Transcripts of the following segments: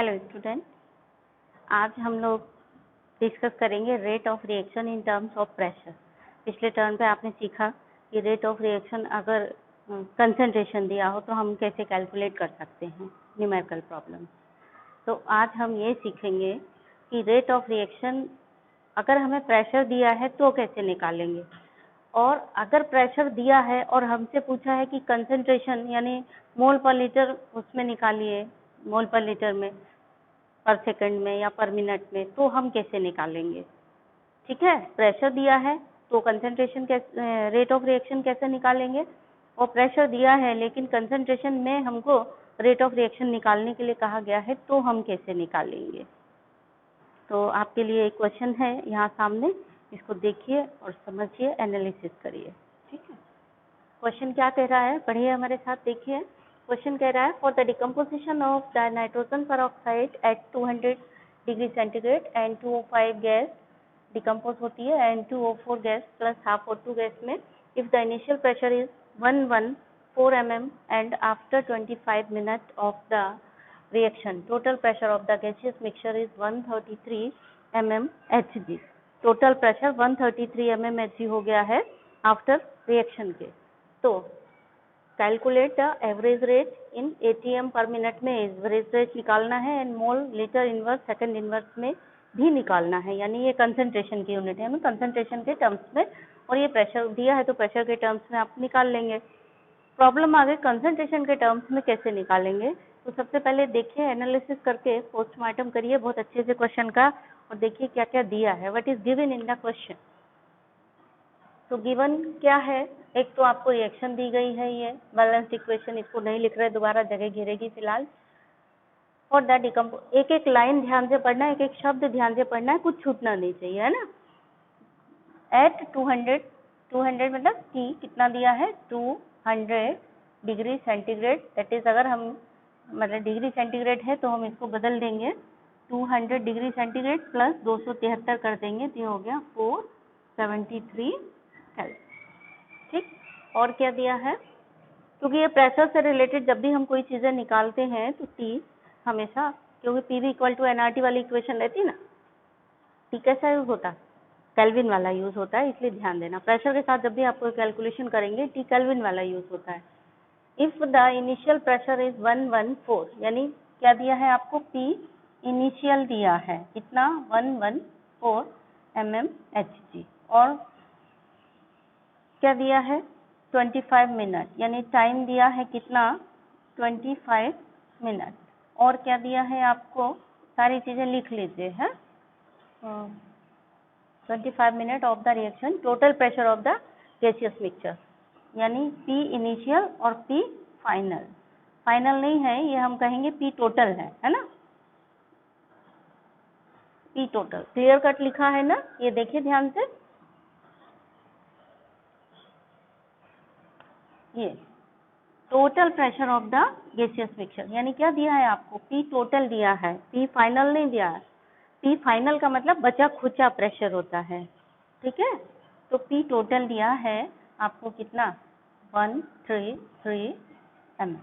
Hello student, आज हम लोग डिस्कस करेंगे rate of reaction in terms of pressure. पिछले टर्म पे आपने सीखा कि रेट ऑफ रिएक्शन अगर कंसंट्रेशन दिया हो तो हम कैसे कैलकुलेट कर सकते हैं न्यूमेरिकल प्रॉब्लम। तो आज हम ये सीखेंगे कि रेट ऑफ रिएक्शन अगर हमें प्रेशर दिया है तो कैसे निकालेंगे, और अगर प्रेशर दिया है और हमसे पूछा है कि कंसंट्रेशन यानी मोल पर लीटर उसमें निकालिए, मोल पर लीटर में, पर सेकंड में या पर मिनट में, तो हम कैसे निकालेंगे। ठीक है, प्रेशर दिया है तो कंसंट्रेशन कैसे, रेट ऑफ रिएक्शन कैसे निकालेंगे, और प्रेशर दिया है लेकिन कंसंट्रेशन में हमको रेट ऑफ रिएक्शन निकालने के लिए कहा गया है तो हम कैसे निकालेंगे। तो आपके लिए एक क्वेश्चन है यहाँ सामने, इसको देखिए और समझिए, एनालिसिस करिए। ठीक है, क्वेश्चन क्या कह रहा है, पढ़िए हमारे साथ, देखिए। क्वेश्चन कह रहा है for the decomposition of the nitrogen peroxide at 200 degree centigrade and 205 gas decompose होती है and 204 gas plus half O2 gas में, if the initial pressure is 114 mm and after 25 minute of the reaction total pressure of the gaseous mixture is 133 mm Hg। Total pressure 133 mm Hg हो गया है after reaction के। तो calculate the average rate in ATM पर minute में average rate निकालना है and mole litre inverse second inverse में भी निकालना है, यानी ये कंसंट्रेशन की यूनिट है, हमें कंसंट्रेशन के टर्म्स में, और ये प्रेशर दिया है तो प्रेशर के टर्म्स में आप निकाल लेंगे। प्रॉब्लम आ गई कंसंट्रेशन के टर्म्स में कैसे निकालेंगे। तो सबसे पहले देखिए, एनालिसिस करके पोस्टमार्टम करिए बहुत अच्छे से क्वेश्चन का, और देखिए क्या क्या दिया है, what is given in the question. तो गिवन क्या है, एक तो आपको रिएक्शन दी गई है, ये बैलेंस्ड इक्वेशन, इसको नहीं लिख रहे, दोबारा जगह घेरेगी फिलहाल। और द डिकम्पोज, एक एक लाइन ध्यान से पढ़ना है, एक एक शब्द ध्यान से पढ़ना है, कुछ छूटना नहीं चाहिए, है ना। एट 200 मतलब T कितना दिया है, 200 डिग्री सेंटीग्रेड, दैट इज अगर हम मतलब डिग्री सेंटीग्रेड है तो हम इसको बदल देंगे 200 डिग्री सेंटीग्रेड प्लस 273 कर देंगे, तो ये हो गया 473 केल्विन। ठीक, और क्या दिया है, क्योंकि ये प्रेशर से रिलेटेड जब भी हम कोई चीज़ें निकालते हैं तो T हमेशा, क्योंकि PV इक्वल टू nRT वाली इक्वेशन रहती है ना, T कैसा यूज होता है, केल्विन वाला यूज होता है, इसलिए ध्यान देना। प्रेशर के साथ जब भी आपको कैलकुलेशन करेंगे T केल्विन वाला यूज होता है। If the initial pressure is 114, यानी क्या दिया है आपको, P इनिशियल दिया है कितना, 114 mm Hg, और क्या दिया है 25 मिनट, यानी टाइम दिया है कितना 25 मिनट, और क्या दिया है आपको, सारी चीजें लिख लीजिए, है 25 minute of the reaction, total pressure of the gaseous mixture, यानी P इनिशियल और P फाइनल। फाइनल नहीं है ये, हम कहेंगे P टोटल है ना, P टोटल क्लियर कट लिखा है ना, ये देखिए ध्यान से, ये total pressure of the gaseous mixture, यानी क्या दिया है आपको, P टोटल दिया है, P फाइनल नहीं दिया है। P फाइनल का मतलब बचा खुचा प्रेशर होता है, ठीक है। तो P टोटल दिया है आपको कितना, 133 mm,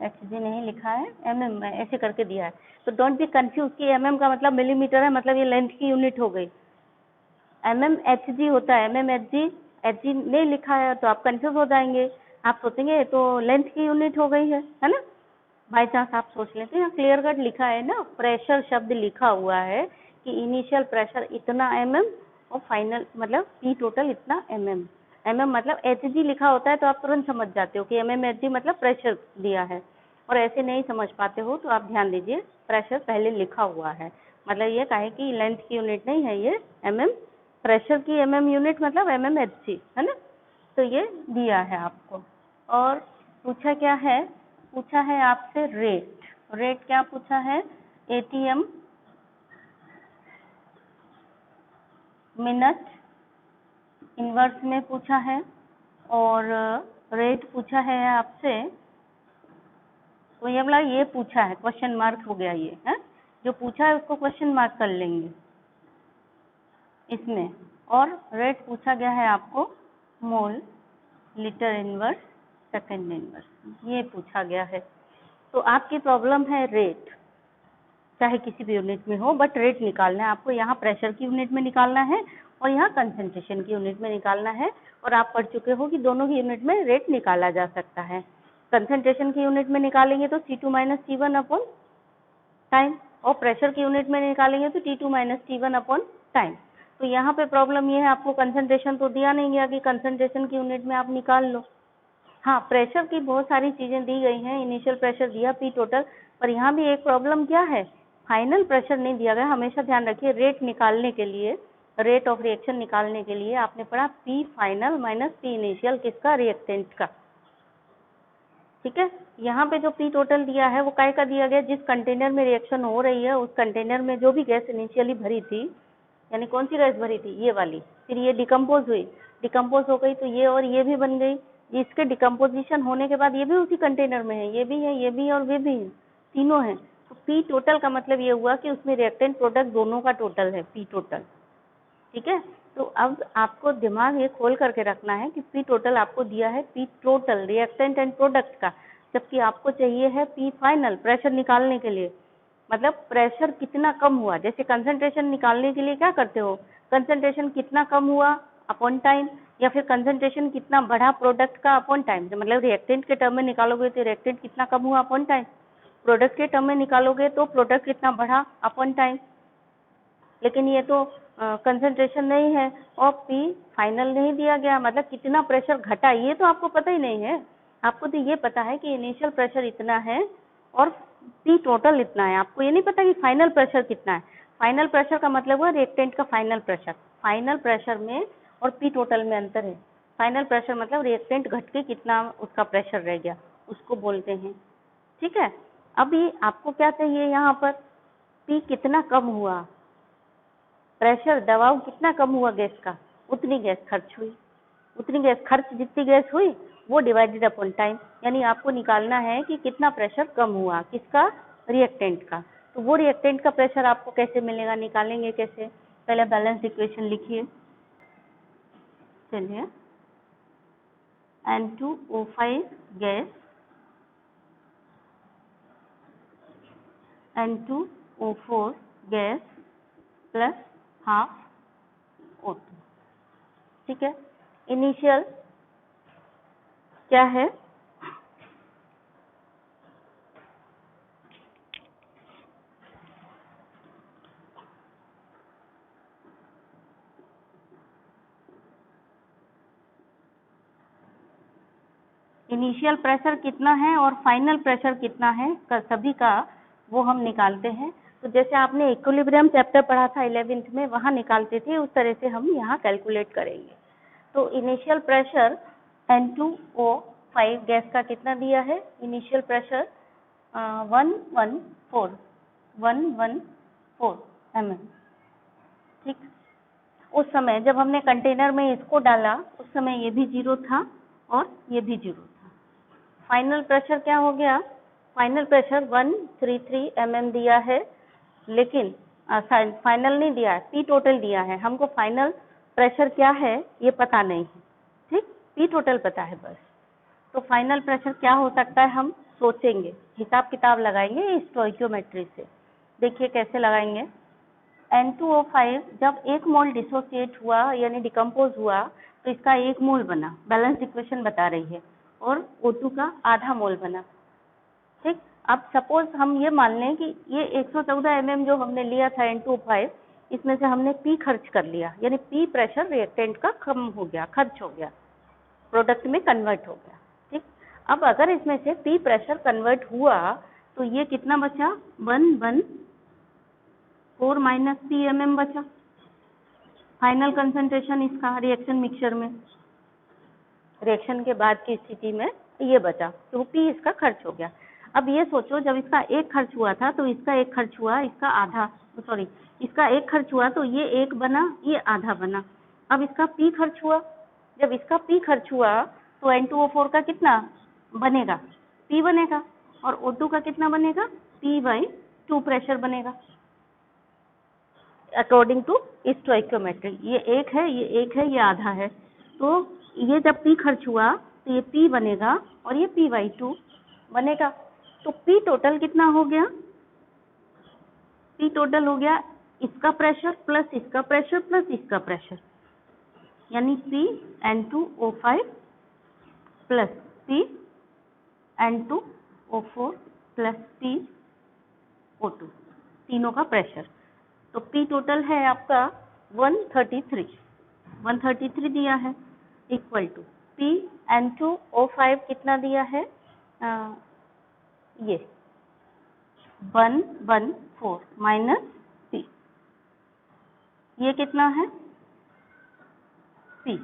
Hg नहीं लिखा है, mm में ऐसे करके दिया है, तो डोंट बी कंफ्यूज कि mm का मतलब मिलीमीटर है, मतलब ये लेंथ की यूनिट हो गई। mm Hg होता है, mm Hg नहीं लिखा है तो आप कंफ्यूज हो जाएंगे, आप सोचेंगे तो लेंथ की यूनिट हो गई है ना, बाई चांस आप सोच लेते हैं। क्लियर कट लिखा है ना, प्रेशर शब्द लिखा हुआ है कि इनिशियल प्रेशर इतना mm और फाइनल मतलब P टोटल इतना mm, mm मतलब Hg लिखा होता है तो आप तुरंत समझ जाते हो कि mm Hg मतलब प्रेशर दिया है, और ऐसे नहीं समझ पाते हो तो आप ध्यान दीजिए, प्रेशर पहले लिखा हुआ है, मतलब ये कहे कि लेंथ की यूनिट नहीं है ये, mm प्रेशर की mm यूनिट मतलब mm Hg, है ना। तो ये दिया है आपको, और पूछा क्या है, पूछा है आपसे रेट, रेट क्या पूछा है, ATM मिनट इनवर्स में पूछा है, और रेट पूछा है आपसे, तो ये वाला ये पूछा है, क्वेश्चन मार्क हो गया ये है, जो पूछा है उसको क्वेश्चन मार्क कर लेंगे इसमें, और रेट पूछा गया है आपको मोल लीटर इनवर्स सेकंड इनवर्स, ये पूछा गया है। तो आपकी प्रॉब्लम है रेट, चाहे किसी भी यूनिट में हो, बट रेट निकालना है आपको। यहाँ प्रेशर की यूनिट में निकालना है और यहाँ कंसंट्रेशन की यूनिट में निकालना है। और आप पढ़ चुके हो कि दोनों की यूनिट में रेट निकाला जा सकता है। कंसंट्रेशन की यूनिट में निकालेंगे तो C2 minus T1 upon time, और प्रेशर की यूनिट में निकालेंगे तो T2 minus T1 upon time. तो यहाँ पे प्रॉब्लम ये है, आपको कंसंट्रेशन तो दिया नहीं गया कि कंसंट्रेशन की यूनिट में आप निकाल लो। हाँ, प्रेशर की बहुत सारी चीजें दी गई हैं, इनिशियल प्रेशर दिया P टोटल, पर यहाँ भी एक प्रॉब्लम क्या है, फाइनल प्रेशर नहीं दिया गया। हमेशा ध्यान रखिए, रेट निकालने के लिए, रेट ऑफ रिएक्शन निकालने के लिए आपने पढ़ा P final minus P initial, किसका, रिएक्टेंट का। ठीक है, यहाँ पे जो P टोटल दिया है वो काय का दिया गया, जिस कंटेनर में रिएक्शन हो रही है उस कंटेनर में जो भी गैस इनिशियली भरी थी, यानी कौन सी गैस भरी थी, ये वाली, फिर ये डिकम्पोज हुई, डिकम्पोज हो गई तो ये और ये भी बन गई। इसके डिकम्पोजिशन होने के बाद ये भी उसी कंटेनर में है, ये भी है, ये भी और वे भी है, तीनों है। तो P टोटल का मतलब ये हुआ कि उसमें रिएक्टेंट प्रोडक्ट दोनों का टोटल है P टोटल। ठीक है, तो अब आपको दिमाग ये खोल करके रखना है कि P टोटल आपको दिया है P total reactant and product का, जबकि आपको चाहिए है P फाइनल प्रेशर निकालने के लिए, मतलब प्रेशर कितना कम हुआ। जैसे कंसंट्रेशन निकालने के लिए क्या करते हो, कंसंट्रेशन कितना कम हुआ अपॉन टाइम, या फिर कंसंट्रेशन कितना बढ़ा प्रोडक्ट का अपॉन टाइम। मतलब रिएक्टेंट के टर्म में निकालोगे तो रिएक्टेंट कितना कम हुआ अपॉन टाइम, प्रोडक्ट के टर्म में निकालोगे तो प्रोडक्ट कितना बढ़ा अपॉन टाइम। लेकिन ये तो कंसंट्रेशन नहीं है और P फाइनल नहीं दिया गया, मतलब कितना प्रेशर घटा ये तो आपको पता ही नहीं है। आपको तो ये पता है कि इनिशियल प्रेशर इतना है और P टोटल इतना है, आपको ये नहीं पता कि फाइनल प्रेशर कितना है। फाइनल प्रेशर का मतलब हुआ रिएक्टेंट का फाइनल प्रेशर, फाइनल प्रेशर में और P टोटल में अंतर है। फाइनल प्रेशर मतलब रिएक्टेंट घट के कितना उसका प्रेशर रह गया, उसको बोलते हैं। ठीक है, अभी आपको क्या चाहिए, यहाँ पर P कितना कम हुआ, प्रेशर दबाव कितना कम हुआ गैस का, उतनी गैस खर्च हुई, उतनी गैस खर्च, जितनी गैस हुई वो डिवाइडेड अपॉन टाइम। यानी आपको निकालना है कि कितना प्रेशर कम हुआ, किसका, रिएक्टेंट का। तो वो रिएक्टेंट का प्रेशर आपको कैसे मिलेगा, निकालेंगे कैसे, पहले बैलेंस इक्वेशन लिखिए। चलिए, N2O5 gas, N2O4 gas plus half O2। ठीक है, इनिशियल क्या है, इनिशियल प्रेशर कितना है और फाइनल प्रेशर कितना है सभी का वो हम निकालते हैं। तो जैसे आपने इक्विलिब्रियम चैप्टर पढ़ा था 11th में, वहाँ निकालते थे, उस तरह से हम यहाँ कैलकुलेट करेंगे। तो इनिशियल प्रेशर N2O5 गैस का कितना दिया है, इनिशियल प्रेशर 114 mm। ठीक, उस समय जब हमने कंटेनर में इसको डाला उस समय ये भी 0 था और ये भी 0 था। फाइनल प्रेशर क्या हो गया, फाइनल प्रेशर 133 mm दिया है, लेकिन फाइनल नहीं दिया है, P टोटल दिया है। हमको फाइनल प्रेशर क्या है ये पता नहीं है, ठीक, P टोटल पता है बस। तो फाइनल प्रेशर क्या हो सकता है, हम सोचेंगे, हिसाब किताब लगाएंगे स्टोइकियोमेट्री से। देखिए कैसे लगाएंगे, N2O5 जब 1 मोल डिसोसिएट हुआ यानी डिकम्पोज हुआ तो इसका 1 मोल बना, बैलेंस इक्वेशन बता रही है, और O2 का आधा मोल बना। ठीक, अब सपोज हम ये मान लें कि ये 114 mm जो हमने लिया था N2O5, इसमें से हमने P खर्च कर लिया, यानी P प्रेशर रिएक्टेंट का कम हो गया, खर्च हो गया, प्रोडक्ट में कन्वर्ट हो गया। ठीक, अब अगर इसमें से P प्रेशर कन्वर्ट हुआ तो ये कितना बचा, 114 माइनस P mm बचा, फाइनल कंसंट्रेशन इसका रिएक्शन मिक्सचर में, रिएक्शन के बाद की स्थिति में ये बचा, तो P इसका खर्च हो गया। अब ये सोचो, जब इसका 1 खर्च हुआ था तो इसका 1 खर्च हुआ, इसका आधा, सॉरी इसका 1 खर्च हुआ तो ये 1 बना, ये आधा बना। अब इसका P खर्च हुआ, जब इसका P खर्च हुआ तो N2O4 का कितना बनेगा, P बनेगा, और O2 का कितना बनेगा, P/2 प्रेशर बनेगा अकॉर्डिंग टू स्टोइकियोमेट्री। ये 1 है, ये 1 है, ये आधा है, तो ये जब P खर्च हुआ तो ये P बनेगा और ये P/2 बनेगा। तो P टोटल कितना हो गया, P टोटल हो गया इसका प्रेशर प्लस इसका प्रेशर प्लस इसका प्रेशर, यानी P(N2O5) plus P(N2O4) plus PO2, तीनों का प्रेशर। तो P टोटल है आपका 133 दिया है, इक्वल टू P(N2O5) कितना दिया है, ये 114 माइनस P, ये कितना है P,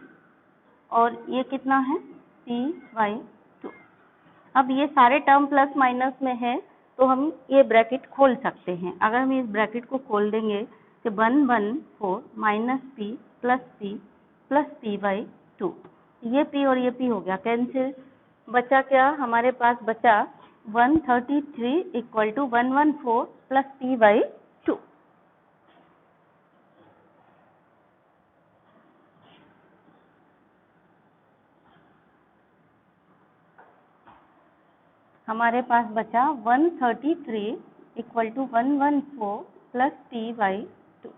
और ये कितना है P/2। अब ये सारे टर्म प्लस माइनस में है तो हम ये ब्रैकेट खोल सकते हैं। अगर हम इस ब्रैकेट को खोल देंगे तो 114 माइनस P प्लस P/2, ये P और ये P हो गया कैंसिल, बचा क्या हमारे पास, बचा 133 इक्वल टू 114 प्लस P/2। हमारे पास बचा 133 इक्वल टू 114 प्लस P/2।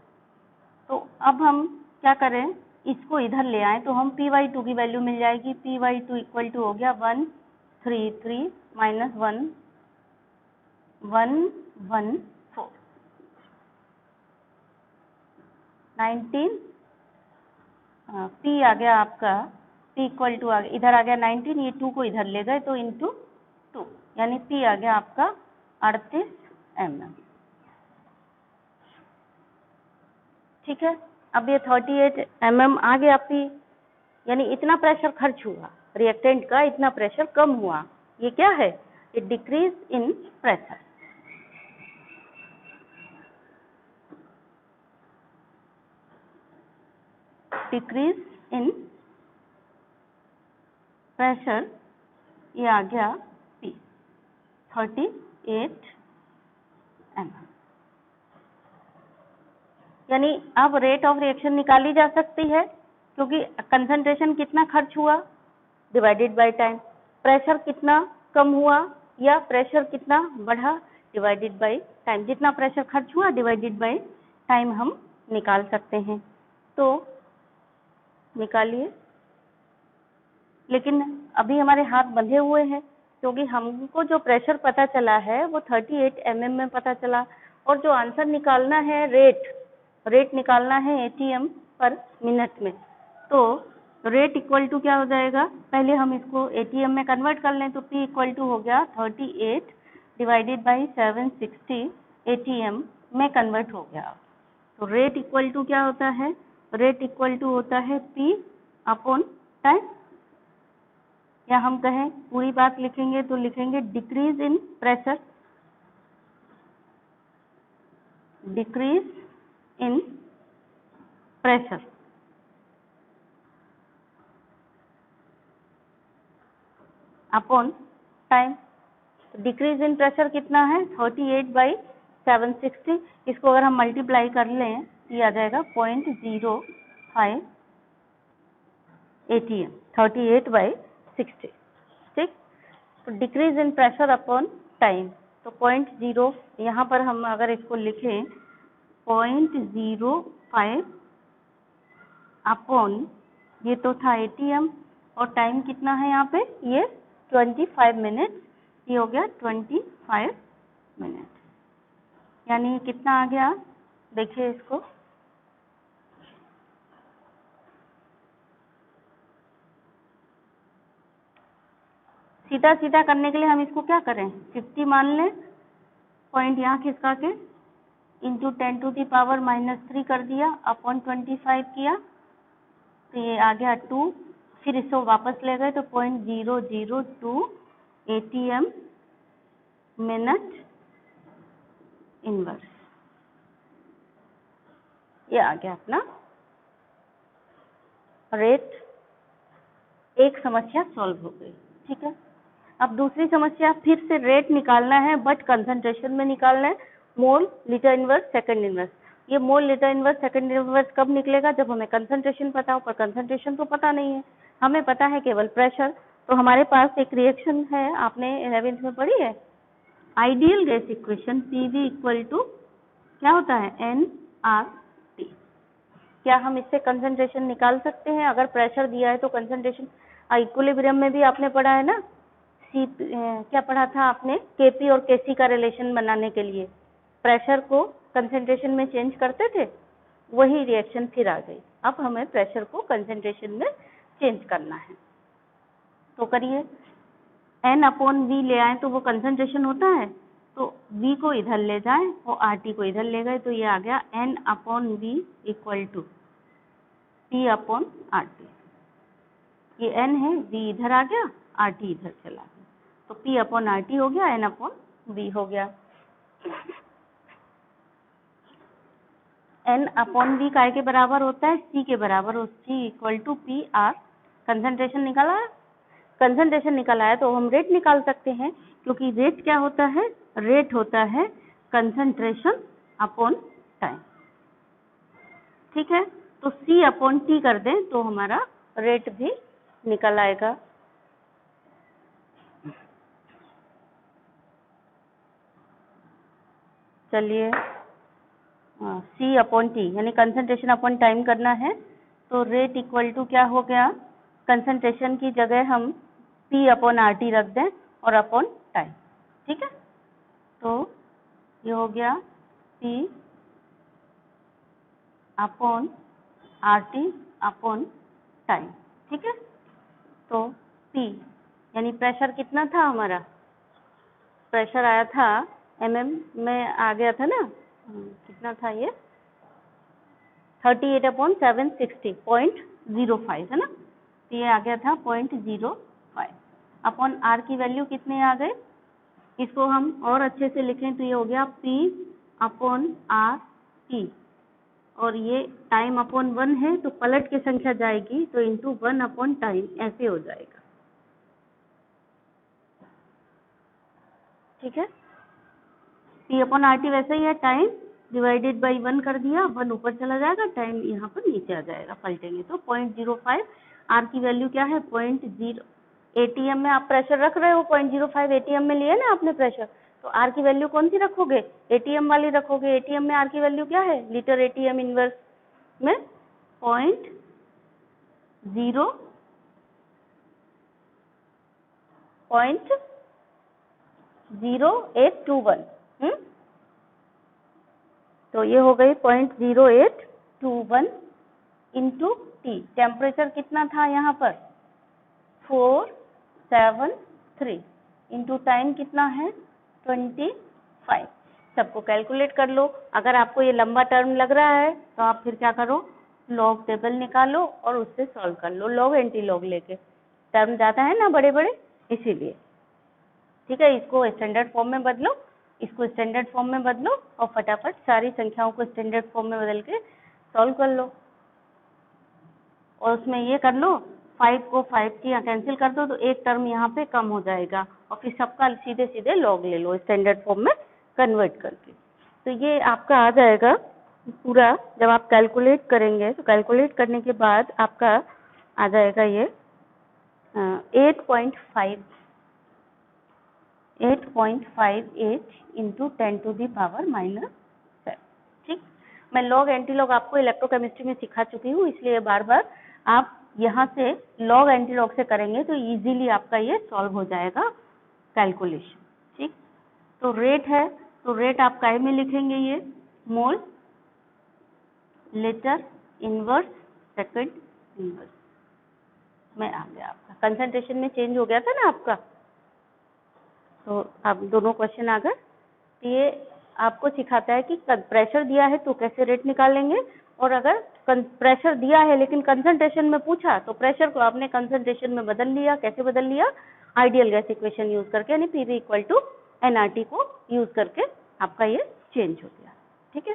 तो अब हम क्या करें, इसको इधर ले आए तो हम P/2 की वैल्यू मिल जाएगी। P/2 इक्वल टू हो गया 133 माइनस 114 19, P आ गया आपका, P इक्वल टू इधर आ गया 19, ये 2 को इधर ले गए तो इंटू 2, यानी P आ गया आपका 38 mm। ठीक है, अब ये 38 mm आ गया P, यानी इतना प्रेशर खर्च हुआ, रिएक्टेंट का इतना प्रेशर कम हुआ। ये क्या है, ये decrease in pressure. Decrease in pressure, ये आ गया P 38 mm। यानी अब रेट ऑफ रिएक्शन निकाली जा सकती है, क्योंकि कंसंट्रेशन कितना खर्च हुआ डिवाइडेड बाय टाइम, प्रेशर कितना कम हुआ या प्रेशर कितना बढ़ा डिवाइडेड बाय टाइम, जितना प्रेशर खर्च हुआ डिवाइडेड बाय टाइम हम निकाल सकते हैं। तो निकालिए, लेकिन अभी हमारे हाथ बंधे हुए हैं, क्योंकि हमको जो प्रेशर पता चला है वो 38 mm में पता चला, और जो आंसर निकालना है रेट निकालना है ATM पर मिनट में। तो रेट इक्वल टू क्या हो जाएगा, पहले हम इसको ATM में कन्वर्ट कर लें तो P इक्वल टू हो गया 38 डिवाइडेड बाई 760 ATM में कन्वर्ट हो गया। तो रेट इक्वल टू क्या होता है, रेट इक्वल टू होता है P अपॉन टाइम, या हम कहें पूरी बात लिखेंगे तो लिखेंगे decrease in pressure, decrease in pressure upon time. Decrease in pressure कितना है 38/760, इसको अगर हम मल्टीप्लाई कर लें ये आ जाएगा 0.05 ATM, 38/60। ठीक, तो decrease in pressure upon time, तो 0.0 यहाँ पर हम अगर इसको लिखें 0.05 अपॉन, ये तो था ATM, और टाइम कितना है यहाँ पे, ये 25 मिनट, ये हो गया 25 मिनट, यानी कितना आ गया, देखिए इसको, सीधा सीधा करने के लिए हम इसको क्या करें 50 मान लें, पॉइंट यहाँ खिसका के इंटू 10⁻³ कर दिया, अपॉन 25 किया, तो ये आ गया 2, फिर इसको वापस ले गए तो 0.002 ATM मिनट इनवर्स, ये आ गया अपना रेट। एक समस्या सॉल्व हो गई। ठीक है, अब दूसरी समस्या, फिर से रेट निकालना है बट कंसंट्रेशन में निकालना है, mole litre inverse second inverse. ये mole litre inverse second inverse कब निकलेगा, जब हमें कंसंट्रेशन पता हो, पर कंसंट्रेशन तो पता नहीं है, हमें पता है केवल प्रेशर। तो हमारे पास एक रिएक्शन है, आपने 11th में पढ़ी है, ideal gas equation, PV equal to क्या होता है nRT। क्या हम इससे कंसंट्रेशन निकाल सकते हैं? अगर प्रेशर दिया है तो कंसंट्रेशन, इक्विलिब्रियम में भी आपने पढ़ा है ना, क्या पढ़ा था आपने, Kp और Kc का रिलेशन बनाने के लिए प्रेशर को कंसंट्रेशन में चेंज करते थे, वही रिएक्शन फिर आ गई। अब हमें प्रेशर को कंसंट्रेशन में चेंज करना है, तो करिए। N/V ले आए तो वो कंसंट्रेशन होता है, तो V को इधर ले जाए और RT को इधर ले गए, तो ये आ गया N/V इक्वल टू P/RT। ये N है, V इधर आ गया, RT इधर चला गया, तो P/RT हो गया, N/V हो गया। N/V काय के बराबर होता है? C के बराबर, हो C equal to PR। Concentration निकाला है, कंसंट्रेशन निकाला है तो हम रेट निकाल सकते हैं, क्योंकि रेट क्या होता है? रेट होता है कंसंट्रेशन अपॉन टाइम। ठीक है, तो C/T कर दें तो हमारा रेट भी निकल आएगा। चलिए, C/T यानी कंसंट्रेशन अपॉन टाइम करना है, तो रेट इक्वल टू क्या हो गया? कंसंट्रेशन की जगह हम P/RT रख दें और अपॉन टाइम। ठीक है, तो ये हो गया P/RT अपॉन टाइम। ठीक है, तो P यानी प्रेशर कितना था हमारा? प्रेशर आया था mm में, आ गया था ना, कितना था ये? 38/760, 0.05 है ना, तो ये आ गया था 0.05। अपॉन R की वैल्यू कितने आ गए? इसको हम और अच्छे से लिखें तो ये हो गया P/RT, और ये टाइम अपॉन 1 है तो पलट के संख्या जाएगी, तो इंटू 1/टाइम ऐसे हो जाएगा। ठीक है, P/RT वैसे ही है, टाइम डिवाइडेड बाई 1 कर दिया, 1 ऊपर चला जाएगा, टाइम यहाँ पर नीचे आ जाएगा, पलटेंगे तो 0.05। R की वैल्यू क्या है? 0.0। ATM में आप प्रेशर रख रहे हो, 0.05 ATM में लिया ना आपने प्रेशर, तो R की वैल्यू कौन सी रखोगे? ATM वाली रखोगे। ATM में R की वैल्यू क्या है? लीटर ATM इनवर्स में 0.0821। तो ये हो गई 0.0821 इंटू T। टेम्परेचर कितना था यहाँ पर? 473 इंटू टाइम कितना है? 25। सबको कैलकुलेट कर लो। अगर आपको ये लंबा टर्म लग रहा है तो आप फिर क्या करो, लॉग टेबल निकालो और उससे सॉल्व कर लो, लॉग एंटी लॉग लेके। टर्म जाता है ना बड़े बड़े, इसीलिए। ठीक है, इसको स्टैंडर्ड फॉर्म में बदलो, इसको स्टैंडर्ड फॉर्म में बदलो और फटाफट सारी संख्याओं को स्टैंडर्ड फॉर्म में बदल के सॉल्व कर लो। और उसमें ये कर लो, 5 को 5 की यहाँ कैंसिल कर दो तो एक टर्म यहाँ पे कम हो जाएगा, और फिर सबका सीधे सीधे लॉग ले लो स्टैंडर्ड फॉर्म में कन्वर्ट करके। तो ये आपका आ जाएगा पूरा। जब आप कैलकुलेट करेंगे तो कैलकुलेट करने के बाद आपका आ जाएगा ये 8.58 इंटू 10⁻⁻⁷। ठीक, मैं लॉग एंटी लॉग आपको इलेक्ट्रोकेमिस्ट्री में सिखा चुकी हूँ, इसलिए बार बार आप यहाँ से लॉग एंटी लॉग से करेंगे तो इजीली आपका ये सॉल्व हो जाएगा कैलकुलेशन। ठीक, तो रेट है, तो रेट आप काय में लिखेंगे? ये mole, litre, inverse, second inverse में आ गया आपका। कंसंट्रेशन में चेंज हो गया था ना आपका, तो आप दोनों क्वेश्चन आ गए। ये आपको सिखाता है कि प्रेशर दिया है तो कैसे रेट निकालेंगे, और अगर प्रेशर दिया है लेकिन कंसंट्रेशन में पूछा तो प्रेशर को आपने कंसंट्रेशन में बदल लिया। कैसे बदल लिया? आइडियल गैस इक्वेशन यूज करके, यानी PV इक्वल टू nRT को यूज करके आपका ये चेंज हो गया। ठीक है।